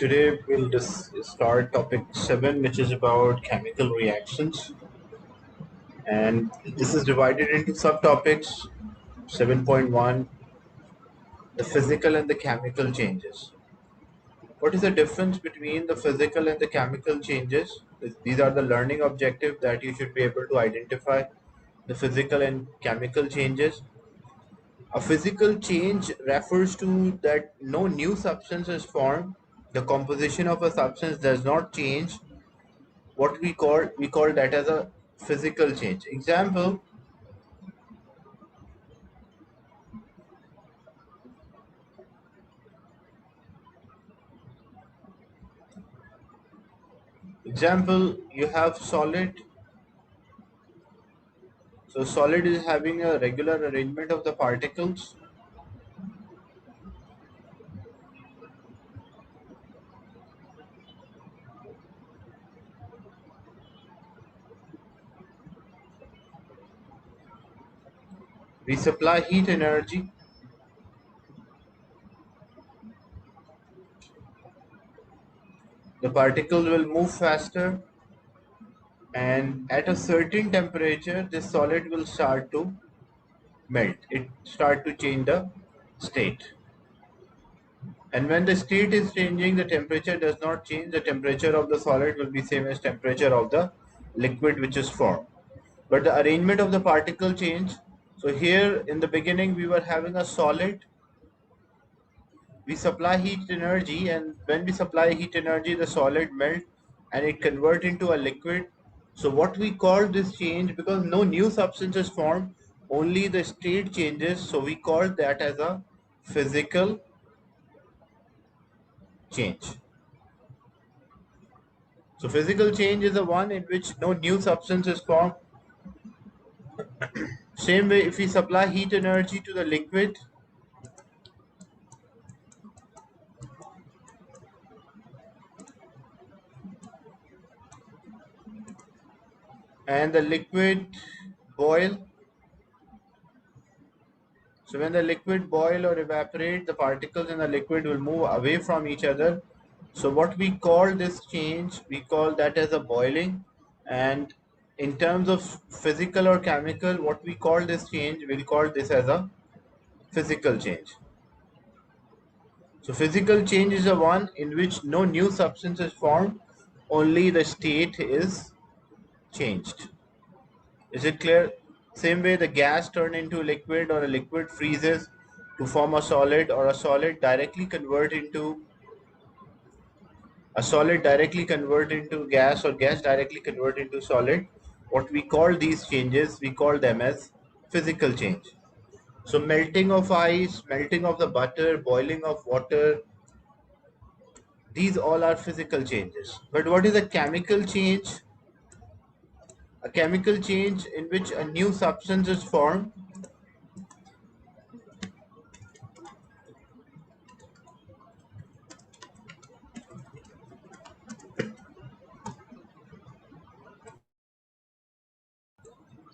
Today we'll start topic 7, which is about chemical reactions, and this is divided into subtopics. 7.1, the physical and the chemical changes. What is the difference between the physical and the chemical changes? These are the learning objectives that you should be able to identify the physical and chemical changes. A physical change refers to that no new substance is formed. The composition of a substance does not change. What we call that as a physical change. Example, you have solid. So solid is having a regular arrangement of the particles. We supply heat energy. The particles will move faster, and at a certain temperature this solid will start to melt. It start to change the state. And when the state is changing, the temperature does not change. The temperature of the solid will be same as temperature of the liquid which is formed. But the arrangement of the particle change. So here in the beginning we were having a solid. We supply heat energy, and when we supply heat energy, the solid melt and it convert into a liquid. So what we call this change, because no new substance is formed, only the state changes. So we call that as a physical change. So physical change is the one in which no new substance is formed. Same way, if we supply heat energy to the liquid, and the liquid boil. So when the liquid boil or evaporate, the particles in the liquid will move away from each other. So what we call this change, we call that as a boiling. And in terms of physical or chemical, what we call this change, we'll call this as a physical change. So physical change is the one in which no new substance is formed, only the state is changed. Is it clear? Same way, the gas turn into liquid or a liquid freezes to form a solid, or a solid directly convert into gas, or gas directly convert into solid. What we call these changes, we call them as physical change. So melting of ice, melting of the butter, boiling of water, these all are physical changes. But what is a chemical change? A chemical change in which a new substance is formed.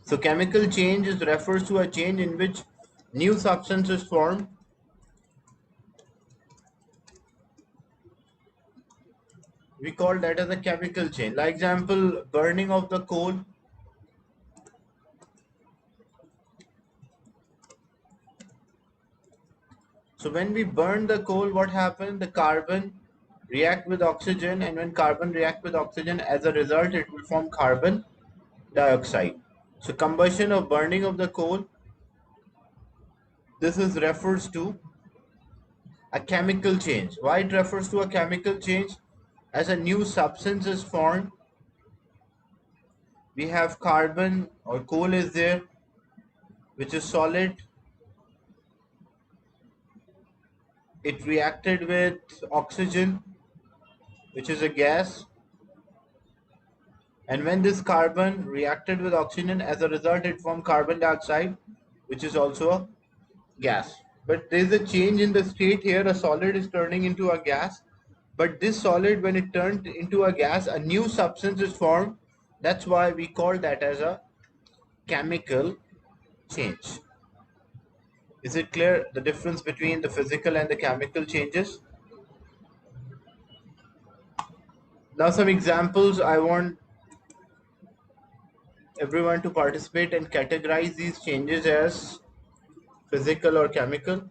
So chemical change refers to a change in which new substance is formed. We call that as a chemical change. Like example, burning of the coal. So when we burn the coal, what happens? The carbon react with oxygen, and when carbon react with oxygen, as a result, it will form carbon dioxide. So combustion of burning of the coal, this is refers to a chemical change. Why it refers to a chemical change? As a new substance is formed, we have carbon or coal is there, which is solid. It reacted with oxygen, which is a gas. And when this carbon reacted with oxygen, as a result, it formed carbon dioxide, which is also a gas. But there is a change in the state here. A solid is turning into a gas. But this solid, when it turned into a gas, a new substance is formed. That's why we call that as a chemical change. Is it clear the difference between the physical and the chemical changes? Now some examples. I want everyone to participate and categorize these changes as physical or chemical.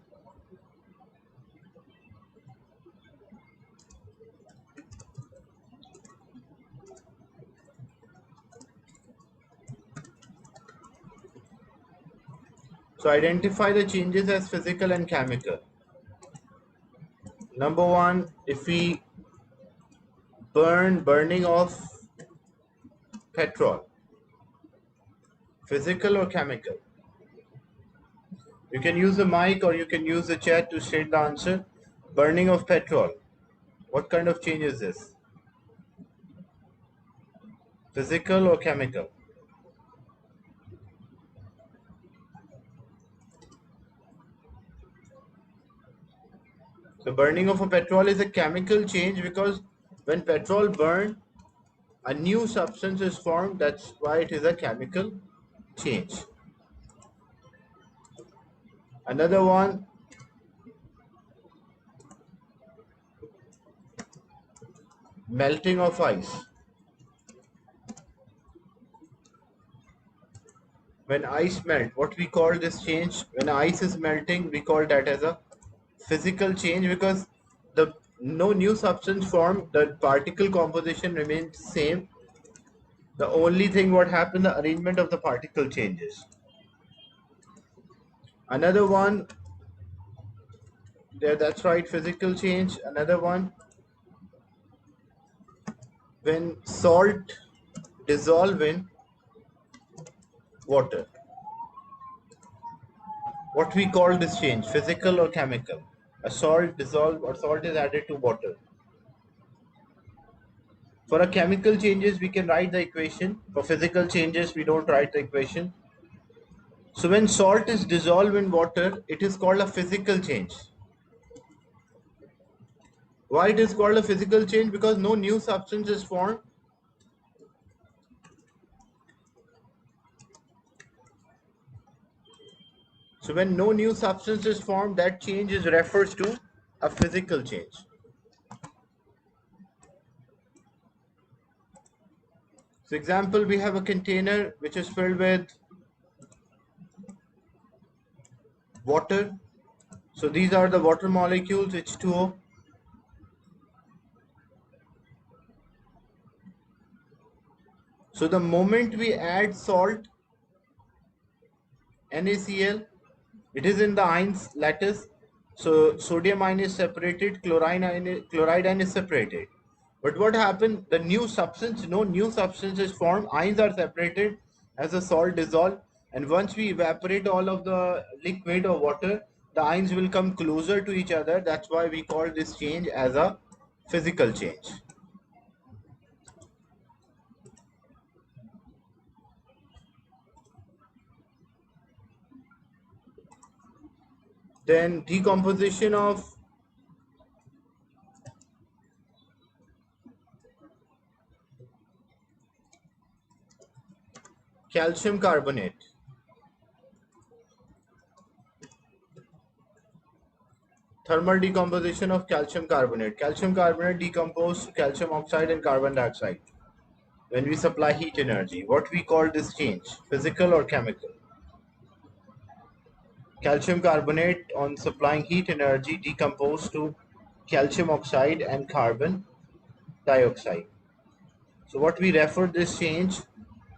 So identify the changes as physical and chemical. Number one, if we burning of petrol, physical or chemical? You can use the mic or you can use the chat to state the answer. Burning of petrol. What kind of change is this? Physical or chemical? The burning of a petrol is a chemical change because when petrol burned, a new substance is formed. That's why it is a chemical change. Another one, melting of ice. When ice melt, what we call this change, when ice is melting, we call that as a physical change because the no new substance formed, the particle composition remains same. The only thing what happened, the arrangement of the particle changes. Another one, there, that's right, physical change. Another one, when salt dissolve in water. What we call this change, physical or chemical? A salt dissolve or salt is added to water. For a chemical changes, we can write the equation. For physical changes, we don't write the equation. So when salt is dissolved in water, it is called a physical change. Why it is called a physical change? Because no new substance is formed. So when no new substance is formed, that change is refers to a physical change. So example, we have a container which is filled with water. So these are the water molecules, H2O. So the moment we add salt, NaCl, it is in the ions lattice. So sodium ion is separated, chloride ion is separated. But what happened? The new substance, no new substance is formed. Ions are separated as the salt dissolve, and once we evaporate all of the liquid or water, the ions will come closer to each other. That's why we call this change as a physical change. Then decomposition of calcium carbonate. Thermal decomposition of calcium carbonate. Calcium carbonate decomposes to calcium oxide and carbon dioxide when we supply heat energy. What we call this change, physical or chemical? Calcium carbonate on supplying heat energy decomposes to calcium oxide and carbon dioxide. So what we refer this change,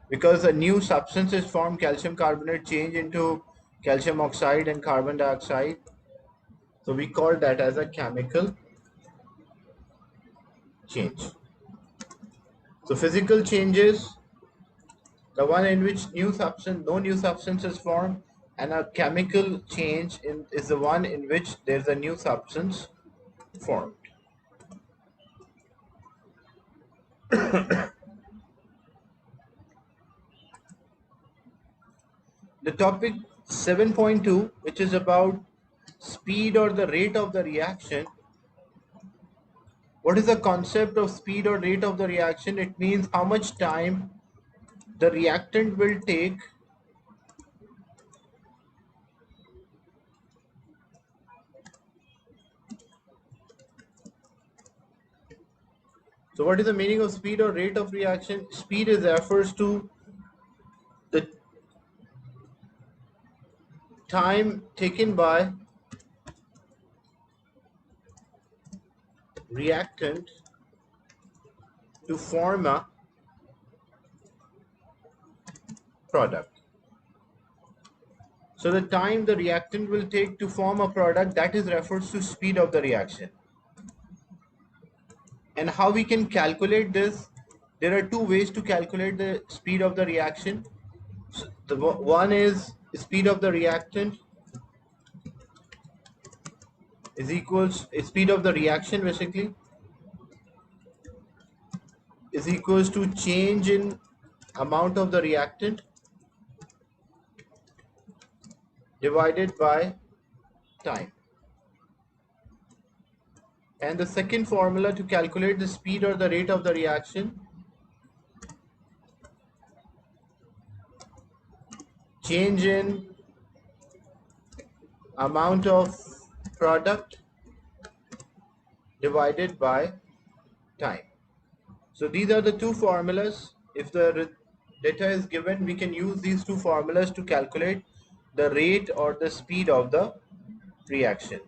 because a new substance is formed, calcium carbonate change into calcium oxide and carbon dioxide. So we call that as a chemical change. So physical changes, the one in which no new substance is formed, and a chemical change is the one in which there's a new substance formed. The topic 7.2, which is about speed or the rate of the reaction. What is the concept of speed or rate of the reaction? It means how much time the reactant will take So what is the meaning of speed or rate of reaction? Speed is refers to the time taken by reactant to form a product. So the time the reactant will take to form a product, that is refers to speed of the reaction. And how we can calculate this? There are two ways to calculate the speed of the reaction. So the one is speed of the reactant is equals speed of the reaction basically is equals to change in amount of the reactant divided by time. And the second formula to calculate the speed or the rate of the reaction, change in amount of product divided by time. So these are the two formulas. If the data is given, we can use these two formulas to calculate the rate or the speed of the reaction.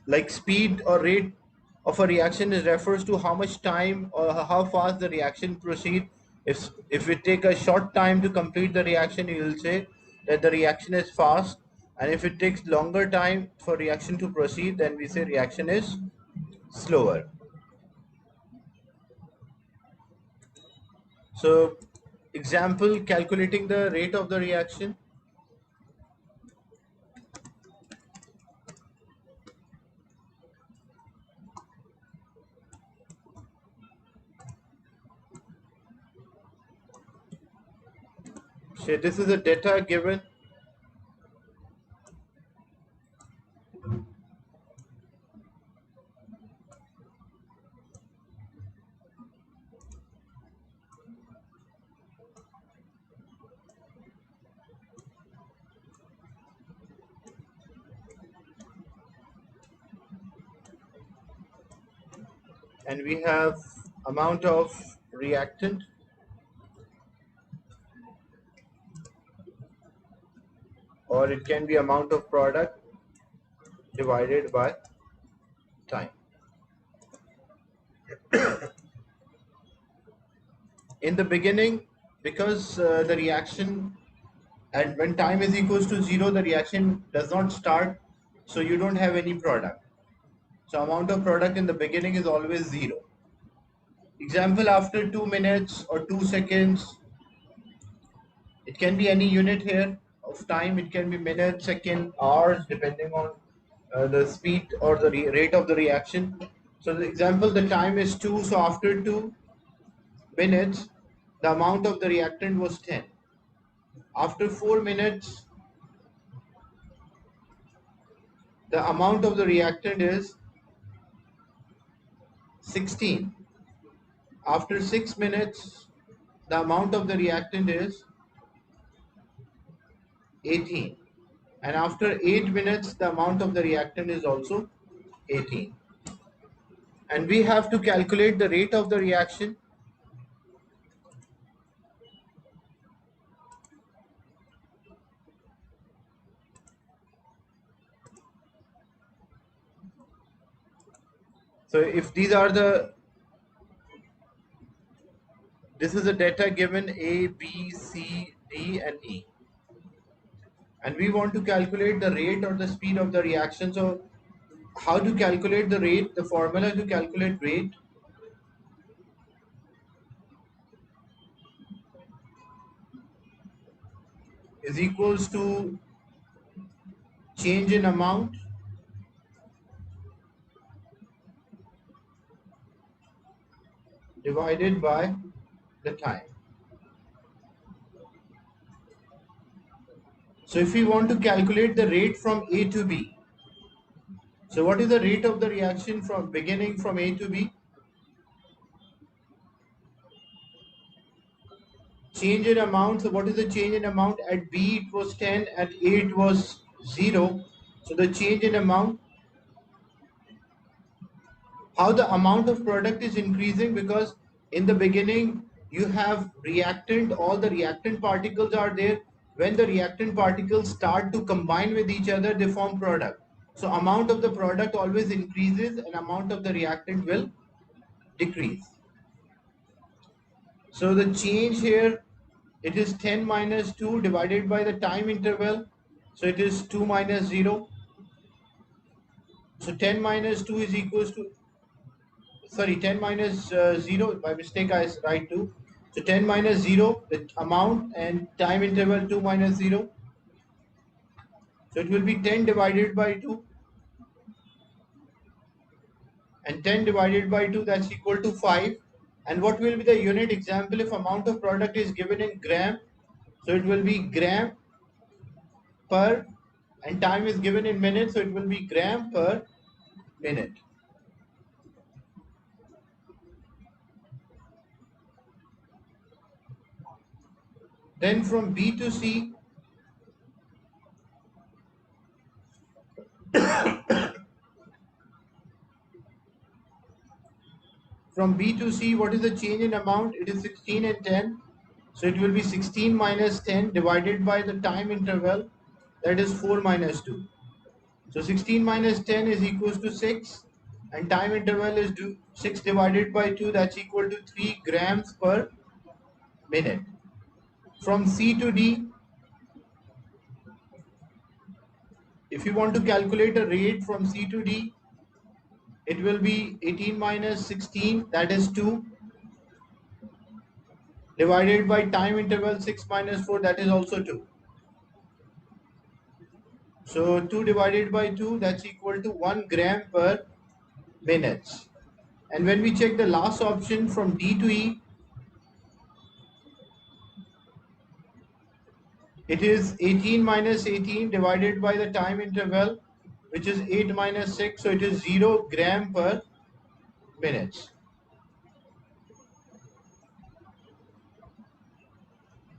Like speed or rate of a reaction is refers to how much time or how fast the reaction proceed. If we take a short time to complete the reaction, you will say that the reaction is fast, and if it takes longer time for reaction to proceed, then we say reaction is slower. So example, calculating the rate of the reaction. So this is the data given, and we have amount of reactant or it can be amount of product divided by time. In the beginning, because the reaction and when time is equals to 0, the reaction does not start, so you don't have any product. So amount of product in the beginning is always 0. Example, after 2 minutes or 2 seconds, it can be any unit here of time. It can be minutes, second, hours, depending on the speed or the rate of the reaction. So the example, the time is 2, so after 2 minutes, the amount of the reactant was 10. After 4 minutes, the amount of the reactant is 16. After 6 minutes, the amount of the reactant is 18. And after 8 minutes, the amount of the reactant is also 18. And we have to calculate the rate of the reaction. So if these are this is the data given A, B, C, D, and E. And we want to calculate the rate or the speed of the reaction. So how to calculate the rate? The formula to calculate rate is equals to change in amount divided by the time. So if we want to calculate the rate from A to B, so what is the rate of the reaction from beginning from A to B? Change in amount. So what is the change in amount? At B it was 10, at A it was 0. So the change in amount how the amount of product is increasing, because in the beginning you have reactant, all the reactant particles are there. When the reactant particles start to combine with each other, they form product. So amount of the product always increases and amount of the reactant will decrease. So the change here, it is 10 minus 2 divided by the time interval. So it is 2 minus 0. So 10 minus 2 is equals to, sorry, 10 minus 0, by mistake I write 2. So 10 minus 0, the amount, and time interval 2 minus 0. So it will be 10 divided by 2. And 10 divided by 2, that's equal to 5. And what will be the unit? Example, if amount of product is given in gram, so it will be gram per, and time is given in minutes, so it will be gram per minute. Then from B to C, from B to C, what is the change in amount? It is 16 and 10. So it will be 16 minus 10 divided by the time interval, that is 4 minus 2. So 16 minus 10 is equals to 6, and time interval is 6 divided by 2, that's equal to 3 grams per minute. From C to D, if you want to calculate a rate from C to D, it will be 18 minus 16, that is 2, divided by time interval 6 minus 4, that is also 2. So 2 divided by 2, that's equal to 1 gram per minute. And when we check the last option from D to E, it is 18 minus 18 divided by the time interval, which is 8 minus 6, so it is 0 gram per minute.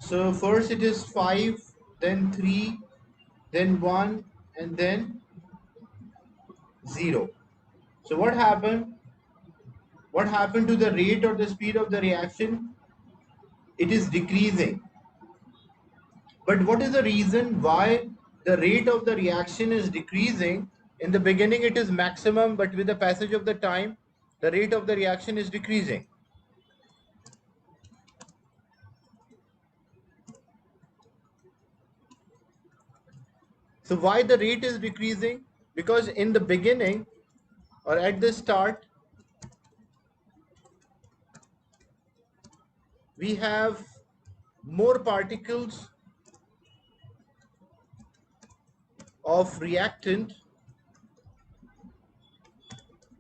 So first it is 5, then 3, then 1, and then 0. So what happened? What happened to the rate or the speed of the reaction? It is decreasing. But what is the reason why the rate of the reaction is decreasing? In the beginning it is maximum, but with the passage of the time, the rate of the reaction is decreasing. So why the rate is decreasing? Because in the beginning or at the start, we have more particles of reactant,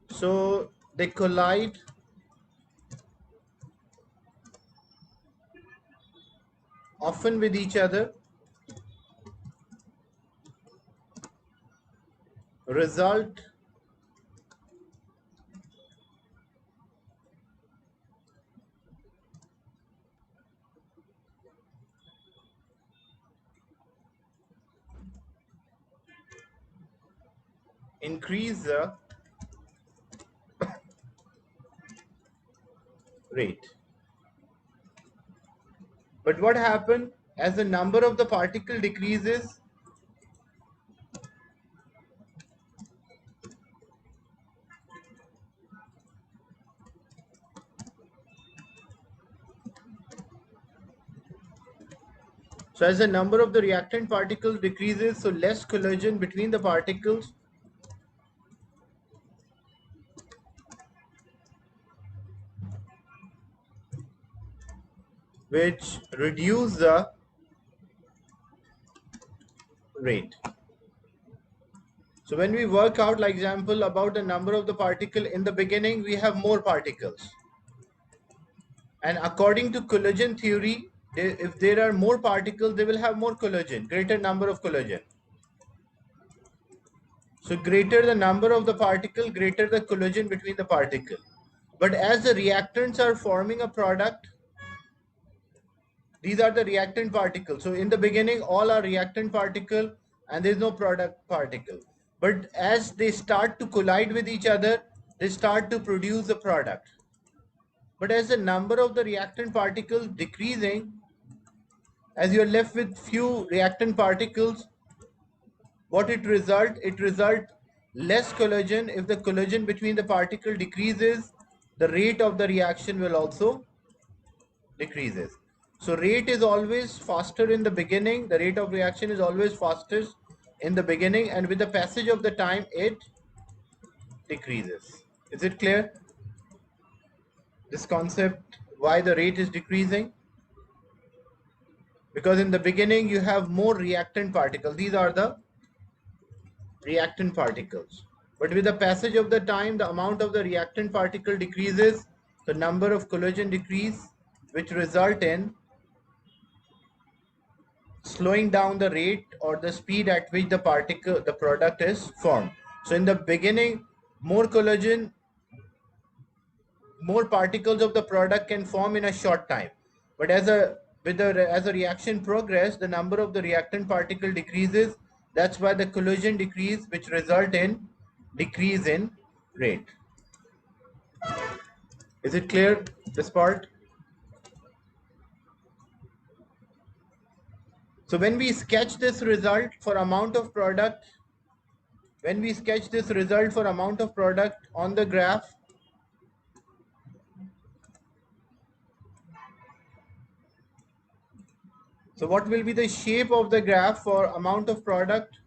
so they collide often with each other, result increase the rate. But what happens as the number of the particle decreases? So as the number of the reactant particles decreases, so less collision between the particles, which reduce the rate. So when we work out, like example, about the number of the particle, in the beginning we have more particles. And according to collision theory, if there are more particles, they will have more collision, greater number of collision. So greater the number of the particle, greater the collision between the particle. But as the reactants are forming a product, these are the reactant particles. So in the beginning, all are reactant particle and there is no product particle. But as they start to collide with each other, they start to produce the product. But as the number of the reactant particles decreasing, as you are left with few reactant particles, what it result? It result less collision. If the collision between the particle decreases, the rate of the reaction will also decreases. So rate is always faster in the beginning. The rate of reaction is always fastest in the beginning, and with the passage of the time, it decreases. Is it clear? This concept, why the rate is decreasing? Because in the beginning you have more reactant particles. These are the reactant particles. But with the passage of the time, the amount of the reactant particle decreases, the number of collision decrease, which result in slowing down the rate or the speed at which the product is formed. So in the beginning, more collision, more particles of the product can form in a short time. But as the reaction progress, the number of the reactant particle decreases. That's why the collision decrease, which result in decrease in rate. Is it clear, this part? So when we sketch this result for amount of product, on the graph, so what will be the shape of the graph for amount of product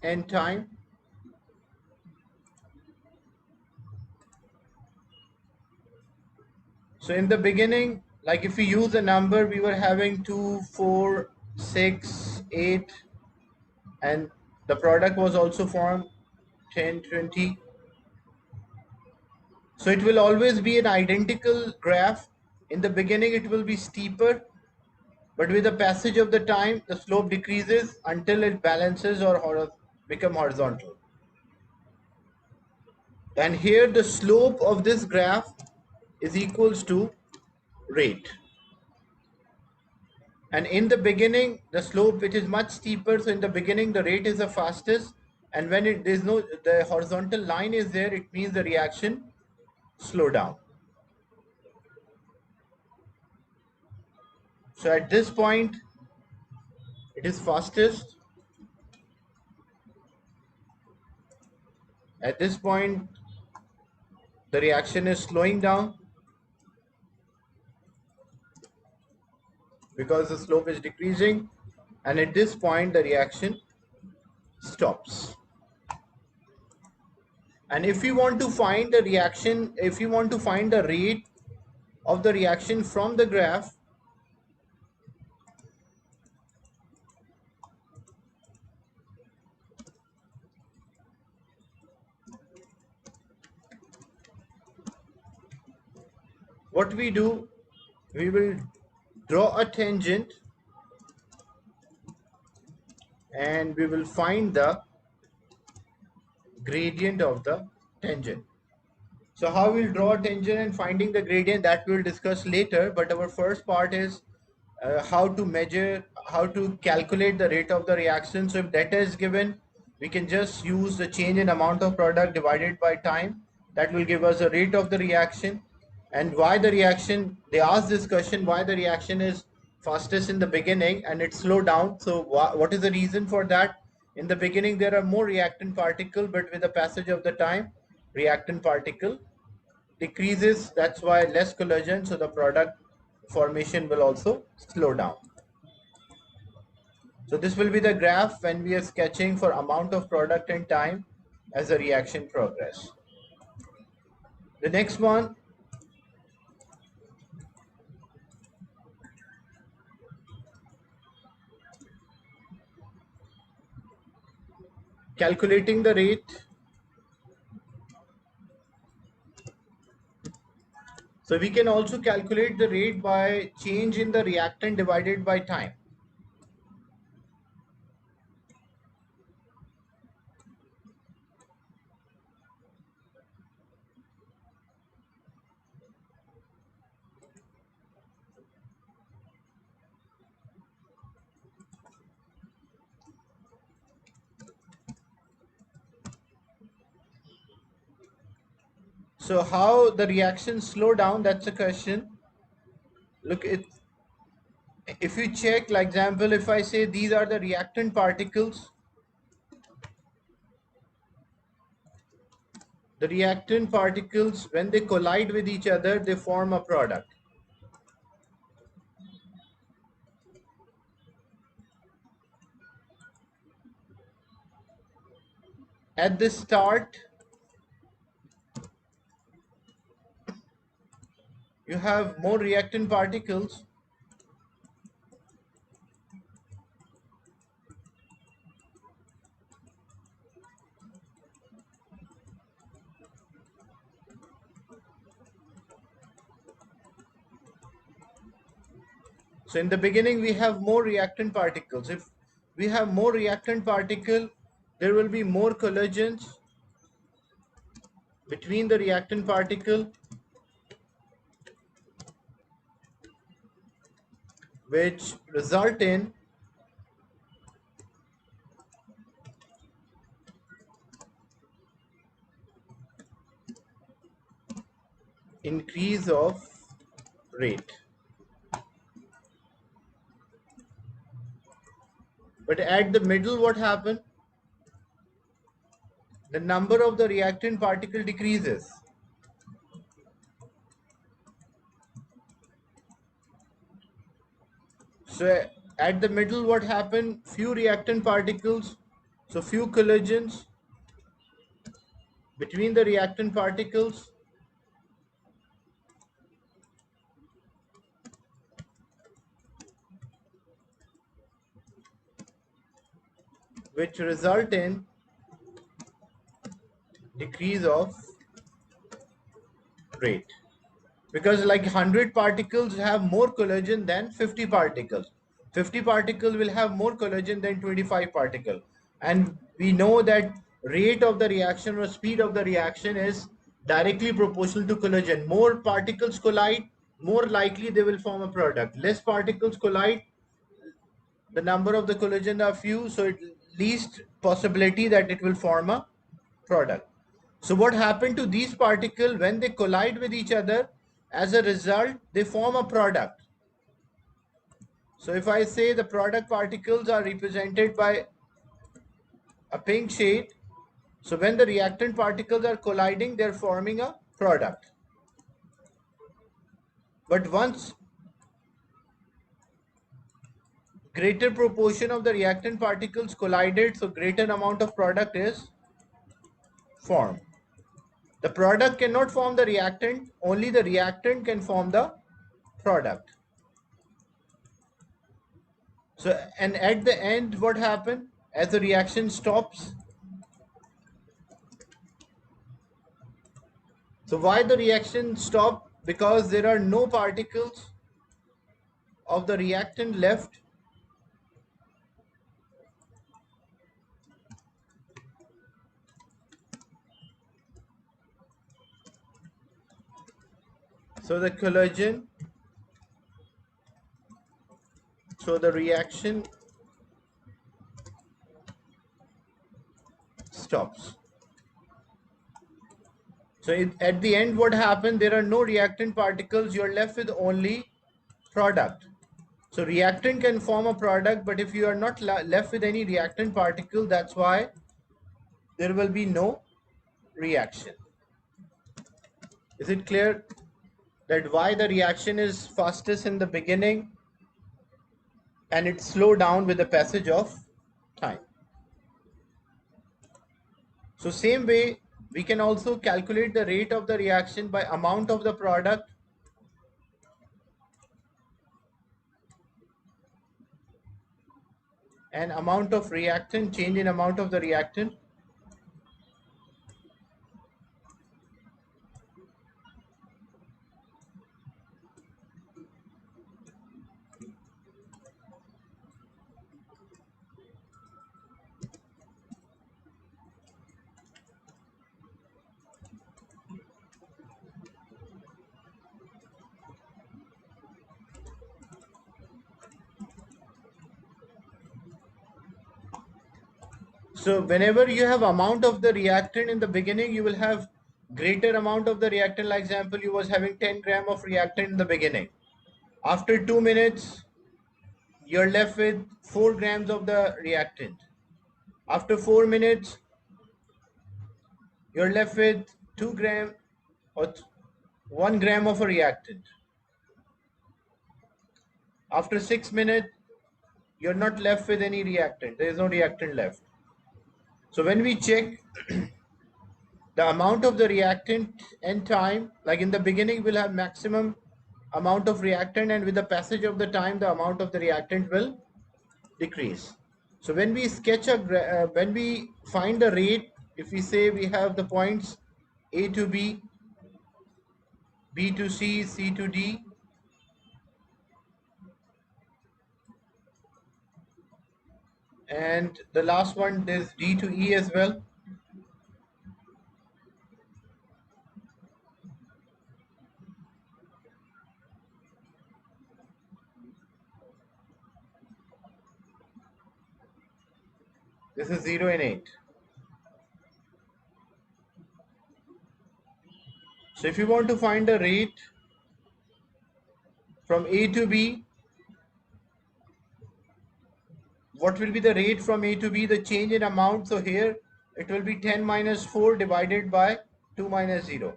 and time? So in the beginning, like if we use a number, we were having 2, 4, 6, 8, and the product was also formed 10, 20. So it will always be an identical graph. In the beginning, it will be steeper, but with the passage of the time, the slope decreases until it balances or become horizontal. And here the slope of this graph is equals to rate. And in the beginning, the slope, it is much steeper. So in the beginning, the rate is the fastest. And when the horizontal line is there, it means the reaction slow down. So at this point, it is fastest. At this point, the reaction is slowing down because the slope is decreasing. And at this point, the reaction stops. And if you want to find the reaction, if you want to find the rate of the reaction from the graph, what we do, we will draw a tangent and we will find the gradient of the tangent. So how we'll draw a tangent and finding the gradient, that we'll discuss later, but our first part is how to measure, how to calculate the rate of the reaction. So if data is given, we can just use the change in amount of product divided by time. That will give us the rate of the reaction. And why the reaction, they ask this question, why the reaction is fastest in the beginning and it slowed down. So what is the reason for that? In the beginning, there are more reactant particle, but with the passage of the time, reactant particle decreases. That's why less collision. So the product formation will also slow down. So this will be the graph when we are sketching for amount of product and time as the reaction progress. The next one, calculating the rate. So we can also calculate the rate by change in the reactant divided by time. So how the reactions slow down, that's a question. Look, if you check, like example, if I say these are the reactant particles, the reactant particles, when they collide with each other, they form a product. At the start, you have more reactant particles, so in the beginning we have more reactant particles. If we have more reactant particle, there will be more collisions between the reactant particle, which result in increase of rate. But at the middle, what happened? The number of the reactant particle decreases. So at the middle, what happened? Few reactant particles, so few collisions between the reactant particles, which result in decrease of rate. Because like 100 particles have more collision than 50 particles. 50 particles will have more collision than 25 particle. And we know that rate of the reaction or speed of the reaction is directly proportional to collision. More particles collide, more likely they will form a product. Less particles collide, the number of the collision are few, so it least possibility that it will form a product. So what happened to these particles when they collide with each other? As a result, they form a product. So if I say the product particles are represented by a pink shade, so when the reactant particles are colliding, they're forming a product. But once greater proportion of the reactant particles collided, so greater amount of product is formed. The product cannot form the reactant, only the reactant can form the product. So, and at the end, what happened? As the reaction stops, so why the reaction stop? Because there are no particles of the reactant left. So the collision, so the reaction stops. So at the end, what happened? There are no reactant particles. You're left with only product. So reactant can form a product, but if you are not left with any reactant particle, that's why there will be no reaction. Is it clear that why the reaction is fastest in the beginning and it slow down with the passage of time? So same way, we can also calculate the rate of the reaction by amount of the product and amount of reactant, change in amount of the reactant. So whenever you have amount of the reactant in the beginning, you will have greater amount of the reactant. Like example, you was having 10 gram of reactant in the beginning. After 2 minutes, you're left with 4 grams of the reactant. After 4 minutes, you're left with 2 gram or 1 gram of a reactant. After 6 minutes, you're not left with any reactant. There is no reactant left. So when we check the amount of the reactant and time, like in the beginning, we'll have maximum amount of reactant, and with the passage of the time, the amount of the reactant will decrease. So when we sketch when we find the rate, if we say we have the points A to B, B to C, C to D, and the last one is D to E as well. This is 0 and 8. So if you want to find the rate from A to B, what will be the rate from A to B, the change in amount? So here it will be 10 minus 4 divided by 2 minus 0.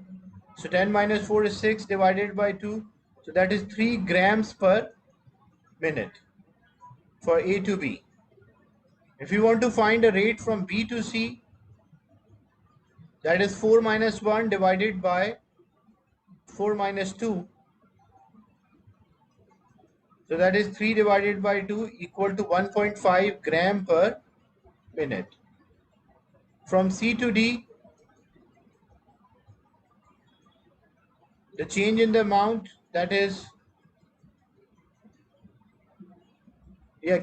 So 10 minus 4 is 6 divided by 2. So that is 3 grams per minute for A to B. If you want to find a rate from B to C, that is 4 minus 1 divided by 4 minus 2. So that is 3 divided by 2 equal to 1.5 gram per minute. From C to D, the change in the amount, that is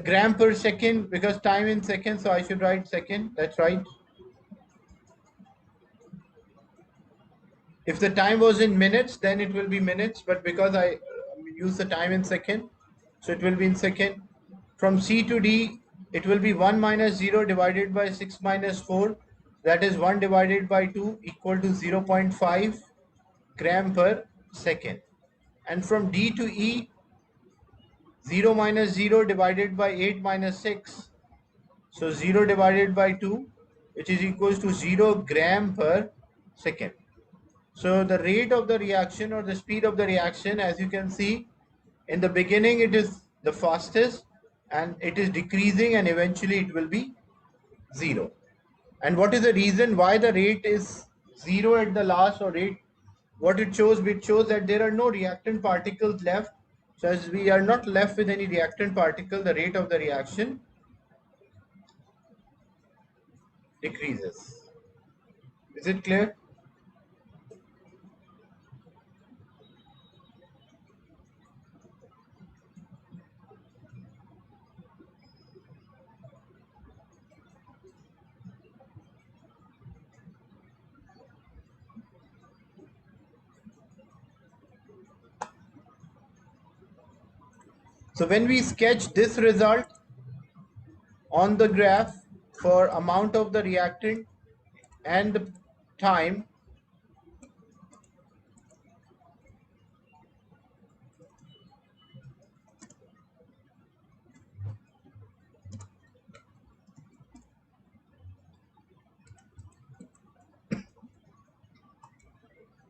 gram per second, because time in seconds, so I should write second. That's right. If the time was in minutes, then it will be minutes, but because I use the time in second, so it will be in second. From C to D, it will be 1 minus 0 divided by 6 minus 4, that is 1 divided by 2 equal to 0.5 gram per second. And from D to E, 0 minus 0 divided by 8 minus 6, so 0 divided by 2, which is equals to 0 gram per second. So the rate of the reaction or the speed of the reaction, as you can see, in the beginning it is the fastest and it is decreasing, and eventually it will be 0. And what is the reason why the rate is 0 at the last, or rate? What it shows that there are no reactant particles left. So as we are not left with any reactant particle, the rate of the reaction decreases. Is it clear? So when we sketch this result on the graph for amount of the reactant and the time,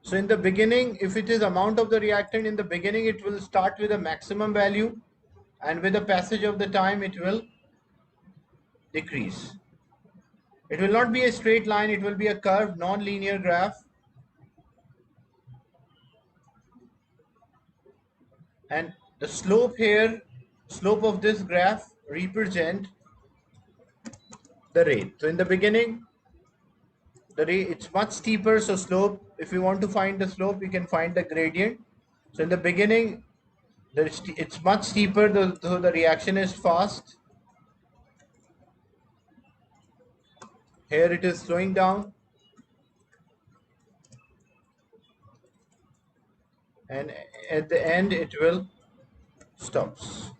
so in the beginning, if it is amount of the reactant in the beginning, it will start with a maximum value, and with the passage of the time it will decrease. It will not be a straight line, it will be a curved non-linear graph, and the slope here, slope of this graph represent the rate. So in the beginning, the rate, it's much steeper, so slope, if we want to find the slope, we can find the gradient. So in the beginning, it's much steeper, so the reaction is fast. Here it is slowing down, and at the end it will stops.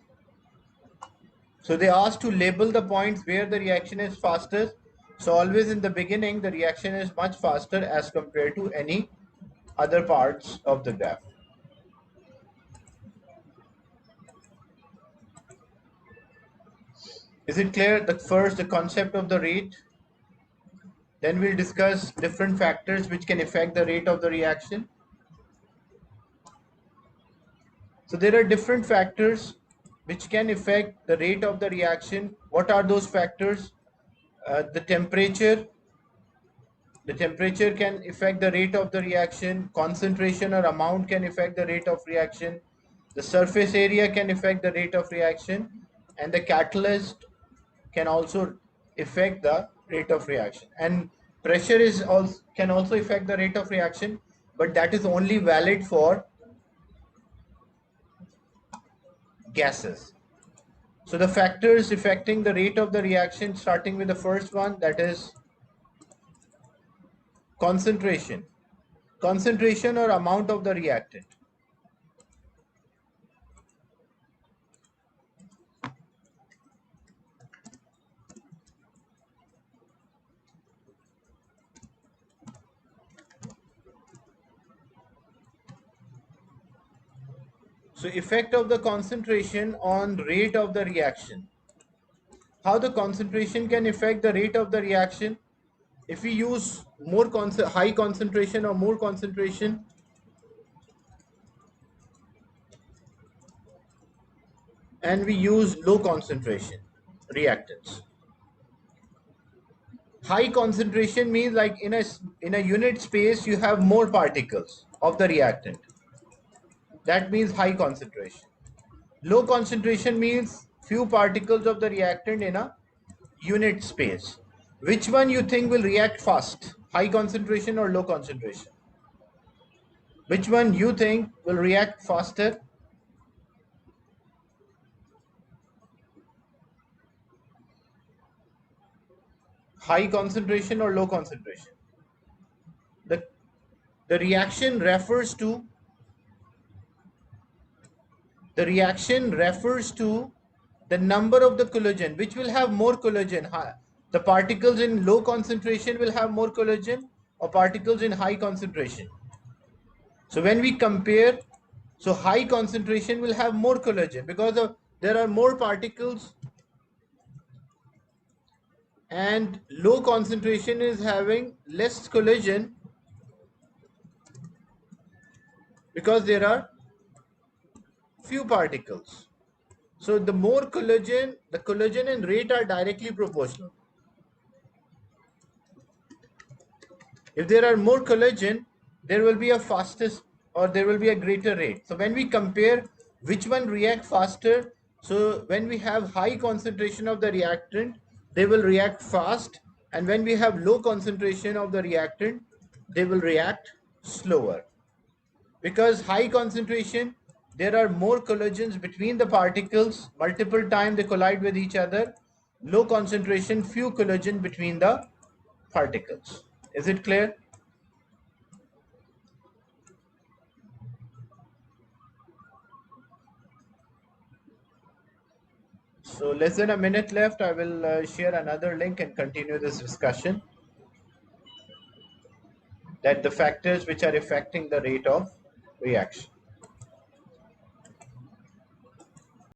So they asked to label the points where the reaction is fastest. So always in the beginning, the reaction is much faster as compared to any other parts of the graph. Is it clear? The concept of the rate. Then we'll discuss different factors which can affect the rate of the reaction. So there are different factors which can affect the rate of the reaction. What are those factors? The temperature. The temperature can affect the rate of the reaction. Concentration or amount can affect the rate of reaction. The surface area can affect the rate of reaction. And the catalyst can also affect the rate of reaction. And pressure can also affect the rate of reaction, but that is only valid for gases. So the factors affecting the rate of the reaction, starting with the first one, that is concentration. Concentration or amount of the reactant. So effect of the concentration on rate of the reaction. How the concentration can affect the rate of the reaction? If we use high concentration or more concentration, and we use low concentration reactants. High concentration means like in a unit space you have more particles of the reactant. That means high concentration. Low concentration means few particles of the reactant in a unit space. Which one you think will react fast? High concentration or low concentration? Which one you think will react faster? High concentration or low concentration? The, the reaction refers to the number of the collagen, which will have more collagen. The particles in low concentration will have more collagen, or particles in high concentration. So when we compare, so high concentration will have more collagen because there are more particles, and low concentration is having less collagen because there are few particles. So the more collagen, the collagen and rate are directly proportional. If there are more collagen, there will be a fastest, or there will be a greater rate. So when we compare which one react faster, so when we have high concentration of the reactant, they will react fast, and when we have low concentration of the reactant, they will react slower. Because high concentration, there are more collisions between the particles, multiple times they collide with each other. Low concentration, few collision between the particles. Is it clear? So less than a minute left. I will share another link and continue this discussion, that the factors which are affecting the rate of reaction.